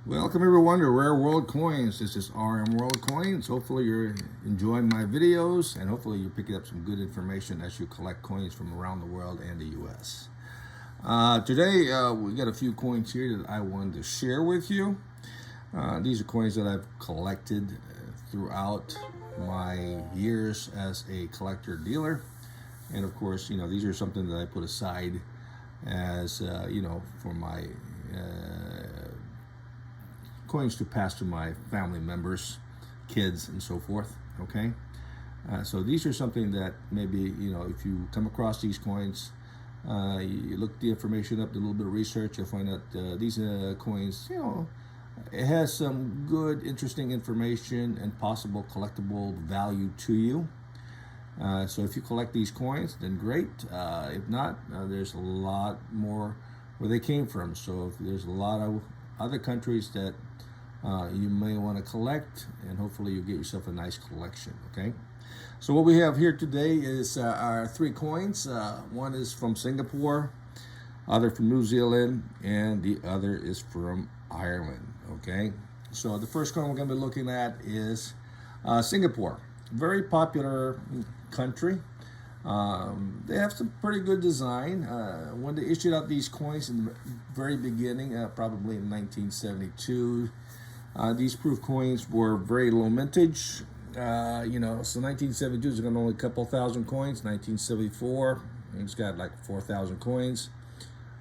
Welcome everyone to Rare World Coins. This is RM World Coins. Hopefully you're enjoying my videos and hopefully you're picking up some good information as you collect coins from around the world and the US. Today we got a few coins here that I wanted to share with you. These are coins that I've collected throughout my years as a collector dealer. And of course, these are something that I put aside as, for my coins to pass to my family members, kids, and so forth. Okay, so these are something that maybe if you come across these coins, you look the information up, do a little bit of research, you'll find out these coins, it has some good, interesting information and possible collectible value to you. So if you collect these coins, then great. If not, there's a lot more where they came from. So if there's a lot of other countries that you may want to collect, and hopefully you'll get yourself a nice collection. Okay, so what we have here today is our three coins. One is from Singapore, other from New Zealand, and the other is from Ireland. Okay, so the first coin we're going to be looking at is Singapore. Very popular country. They have some pretty good design. When they issued out these coins in the very beginning, probably in 1972, these proof coins were very low mintage. So 1972 is only a couple thousand coins. 1974, it's got like 4,000 coins.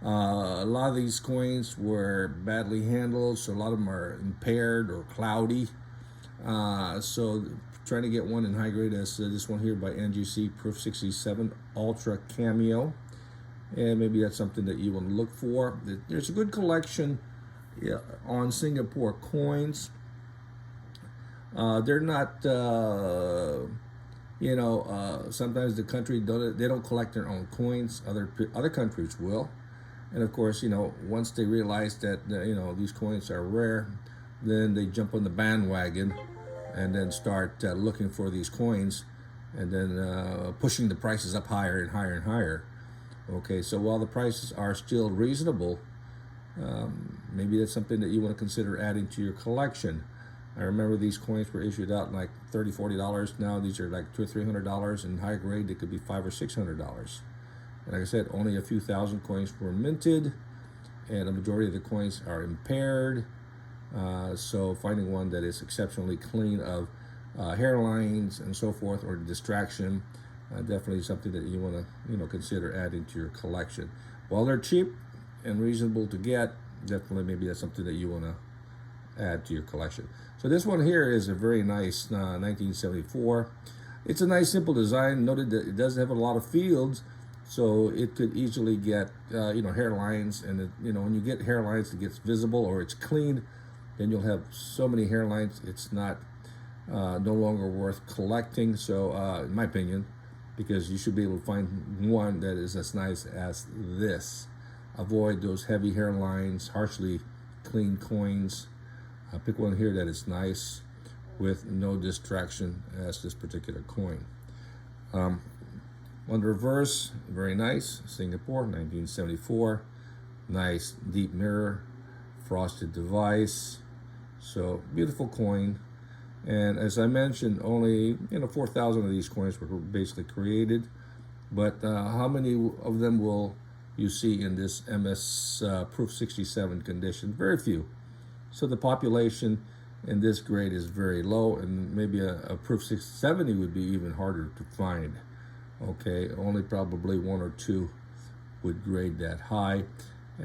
A lot of these coins were badly handled, so a lot of them are impaired or cloudy. So trying to get one in high grade as this one here by NGC Proof 67 Ultra Cameo, and maybe that's something that you want to look for. There's a good collection on Singapore coins. They're not sometimes the country don't collect their own coins. Other countries will, and of course once they realize that these coins are rare, then they jump on the bandwagon and then start looking for these coins, and then pushing the prices up higher and higher and higher. Okay, so while the prices are still reasonable, maybe that's something that you want to consider adding to your collection. I remember these coins were issued out like $30, $40. Now these are like $200 or $300. In high grade, they could be $500 or $600. And like I said, only a few thousand coins were minted, and a majority of the coins are impaired. So finding one that is exceptionally clean of hairlines and so forth, or distraction, definitely something that you want to consider adding to your collection. While they're cheap and reasonable to get, definitely maybe that's something that you want to add to your collection. So this one here is a very nice 1974. It's a nice simple design. Noted that it doesn't have a lot of fields, so it could easily get hairlines, and when you get hairlines, it gets visible or it's cleaned, then you'll have so many hairlines it's not no longer worth collecting. So in my opinion, because you should be able to find one that is as nice as this. Avoid those heavy hairlines, harshly clean coins. Pick one here that is nice with no distraction as this particular coin. On the reverse, very nice, Singapore, 1974. Nice deep mirror, frosted device. So beautiful coin. And as I mentioned, only 4,000 of these coins were basically created. But how many of them will you see in this MS Proof 67 condition? Very few. So the population in this grade is very low, and maybe a Proof 670 would be even harder to find. Okay, only probably one or two would grade that high.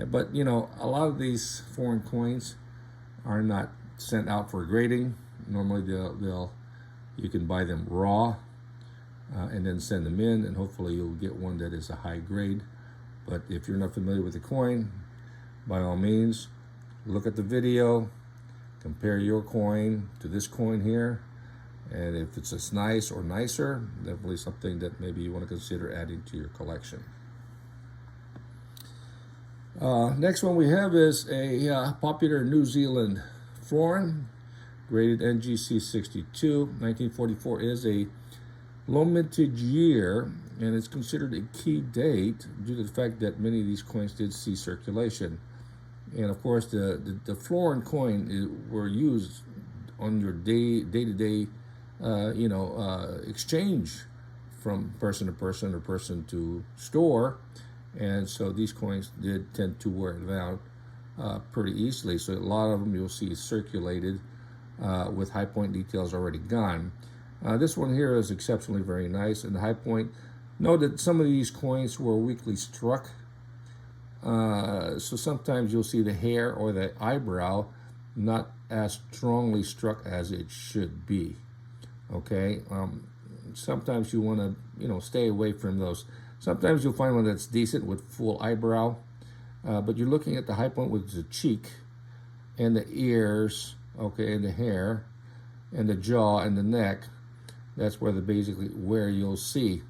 But a lot of these foreign coins are not sent out for grading. Normally you can buy them raw and then send them in, and hopefully you'll get one that is a high grade. But if you're not familiar with the coin, by all means, look at the video, compare your coin to this coin here, and if it's as nice or nicer, definitely something that maybe you want to consider adding to your collection. Next one we have is a popular New Zealand florin, graded NGC 62. 1944 is a low mintage year, and it's considered a key date due to the fact that many of these coins did see circulation. And of course, the florin coin were used on your day-to-day, exchange from person to person or person to store. And so these coins did tend to wear down pretty easily. So a lot of them you'll see circulated with high point details already gone. This one here is exceptionally very nice. And the high point, note that some of these coins were weakly struck. So sometimes you'll see the hair or the eyebrow not as strongly struck as it should be. Okay, sometimes you want to stay away from those. Sometimes you'll find one that's decent with full eyebrow, but you're looking at the high point with the cheek and the ears, okay, and the hair and the jaw and the neck. That's where basically where you'll see.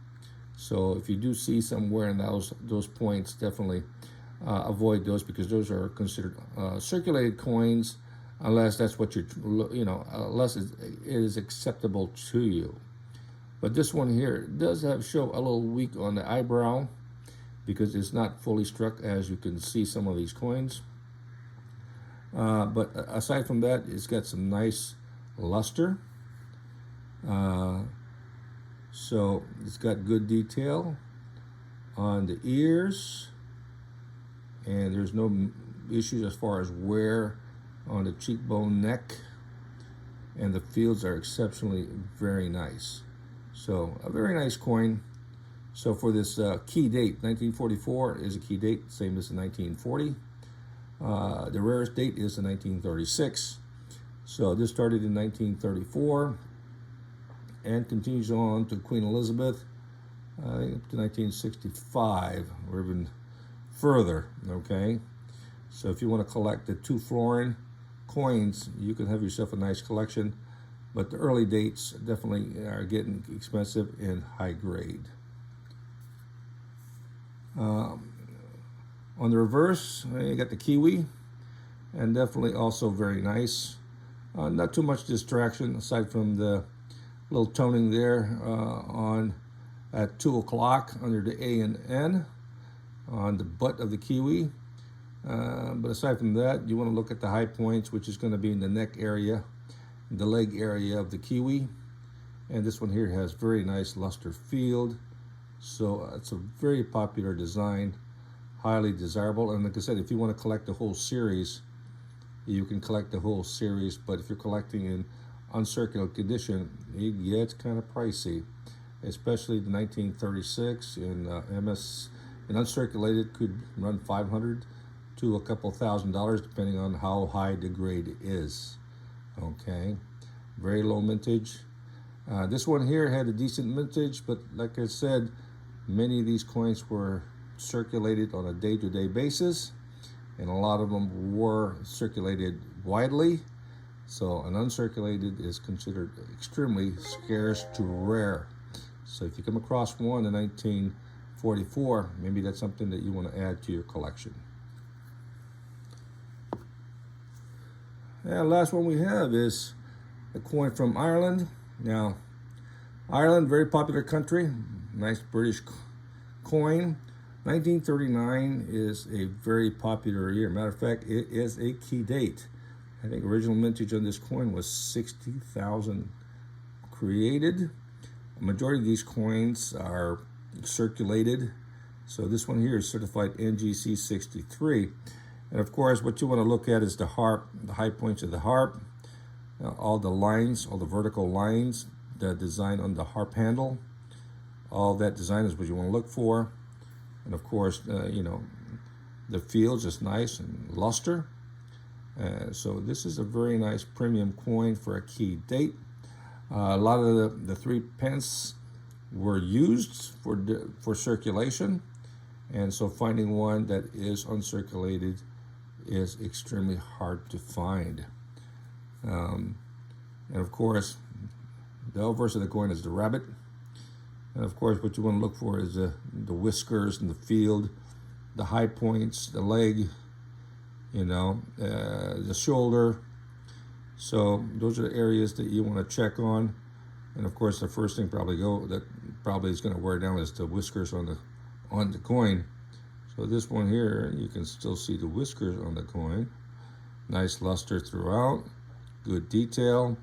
So if you do see somewhere in those points, definitely avoid those, because those are considered circulated coins, unless that's what unless it is acceptable to you. But this one here does show a little weak on the eyebrow because it's not fully struck, as you can see some of these coins. But aside from that, it's got some nice luster. So it's got good detail on the ears, and there's no issues as far as wear on the cheekbone, neck, and the fields are exceptionally very nice. So a very nice coin. So for this key date, 1944 is a key date, same as the 1940. The rarest date is the 1936. So this started in 1934 and continues on to Queen Elizabeth, I think up to 1965 or even further. Okay, so if you want to collect the 2 florin coins, you can have yourself a nice collection. But the early dates definitely are getting expensive and high grade. On the reverse, you got the kiwi, and definitely also very nice. Not too much distraction aside from the little toning there on at 2 o'clock under the A and N on the butt of the kiwi. But aside from that, you want to look at the high points, which is going to be in the neck area, the leg area of the kiwi. And this one here has very nice luster field. So it's a very popular design, highly desirable. And like I said, if you want to collect the whole series, you can collect the whole series. But if you're collecting in uncirculated condition, it gets kind of pricey, especially the 1936 in MS. And uncirculated could run $500 to a couple $1,000 depending on how high the grade is. Okay, very low mintage. This one here had a decent mintage, but like I said, many of these coins were circulated on a day-to-day basis, and a lot of them were circulated widely. So an uncirculated is considered extremely scarce to rare. So if you come across one in 1944, maybe that's something that you want to add to your collection. And last one we have is a coin from Ireland. Now, Ireland, very popular country, nice British coin. 1939 is a very popular year. Matter of fact, it is a key date. I think original mintage on this coin was 60,000 created. A majority of these coins are circulated. So this one here is certified NGC 63. And of course, what you want to look at is the harp, the high points of the harp, all the lines, all the vertical lines, the design on the harp handle. All that design is what you want to look for. And of course, the fields is nice and luster. So this is a very nice premium coin for a key date. A lot of the 3 pence were used for circulation. And so finding one that is uncirculated is extremely hard to find. And of course, the obverse of the coin is the rabbit. And of course, what you want to look for is the whiskers and the field, the high points, the leg, the shoulder. So those are the areas that you want to check on. And of course, the first thing that probably is going to wear down is the whiskers on the coin. So this one here, you can still see the whiskers on the coin. Nice luster throughout, good detail.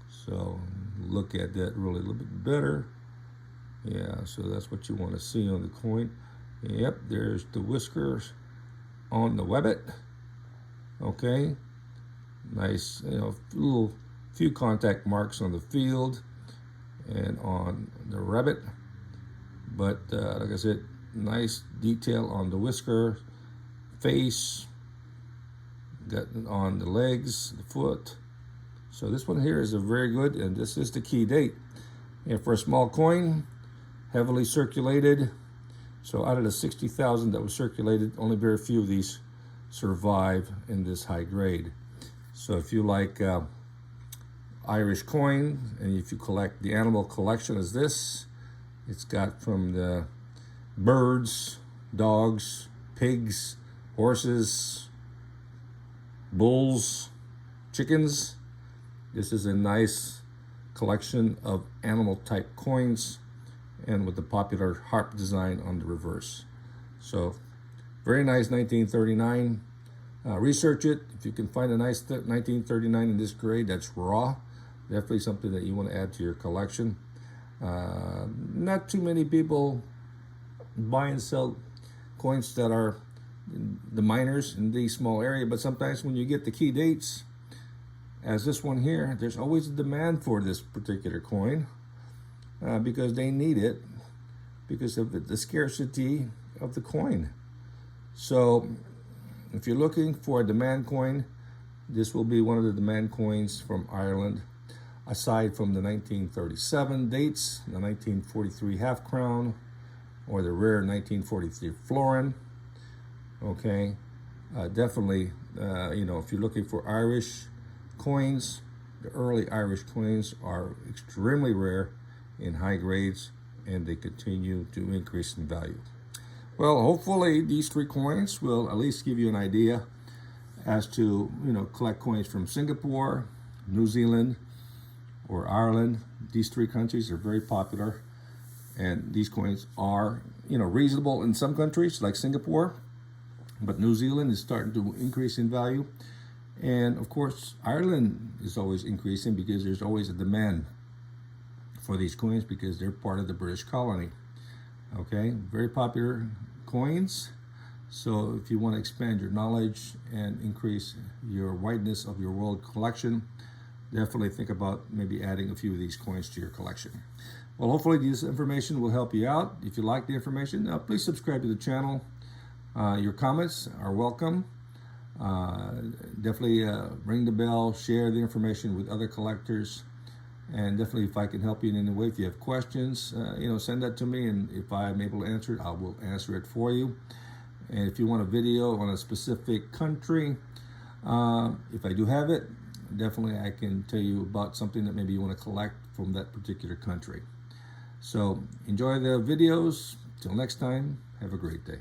So look at that really a little bit better. Yeah, so that's what you want to see on the coin. Yep, there's the whiskers on the webbit. Okay, nice, little few contact marks on the field and on the rabbit. But like I said, nice detail on the whisker, face, got on the legs, the foot. So this one here is a very good, and this is the key date. And for a small coin, heavily circulated. So out of the 60,000 that was circulated, only very few of these survive in this high grade. So if you like Irish coin, and if you collect the animal collection as this, it's got from the birds, dogs, pigs, horses, bulls, chickens. This is a nice collection of animal type coins, and with the popular harp design on the reverse. So very nice 1939. Research it. If you can find a nice 1939 in this grade that's raw, definitely something that you want to add to your collection. Not too many people buy and sell coins that are the miners in these small area, but sometimes when you get the key dates, as this one here, there's always a demand for this particular coin because they need it because of the scarcity of the coin. So if you're looking for a demand coin, this will be one of the demand coins from Ireland, aside from the 1937 dates, the 1943 half crown, or the rare 1943 florin. Okay, definitely, if you're looking for Irish coins, the early Irish coins are extremely rare in high grades, and they continue to increase in value. Well, hopefully these three coins will at least give you an idea as to, collect coins from Singapore, New Zealand, or Ireland. These three countries are very popular, and these coins are, reasonable in some countries like Singapore, but New Zealand is starting to increase in value. And of course, Ireland is always increasing because there's always a demand for these coins because they're part of the British colony. Okay, very popular coins. So if you want to expand your knowledge and increase your wideness of your world collection, definitely think about maybe adding a few of these coins to your collection. Well, hopefully this information will help you out. If you like the information, please subscribe to the channel. Your comments are welcome. Definitely ring the bell, share the information with other collectors, and definitely if I can help you in any way, if you have questions, send that to me, and if I'm able to answer it, I will answer it for you. And if you want a video on a specific country, if I do have it, definitely I can tell you about something that maybe you want to collect from that particular country. So enjoy the videos. Till next time, have a great day.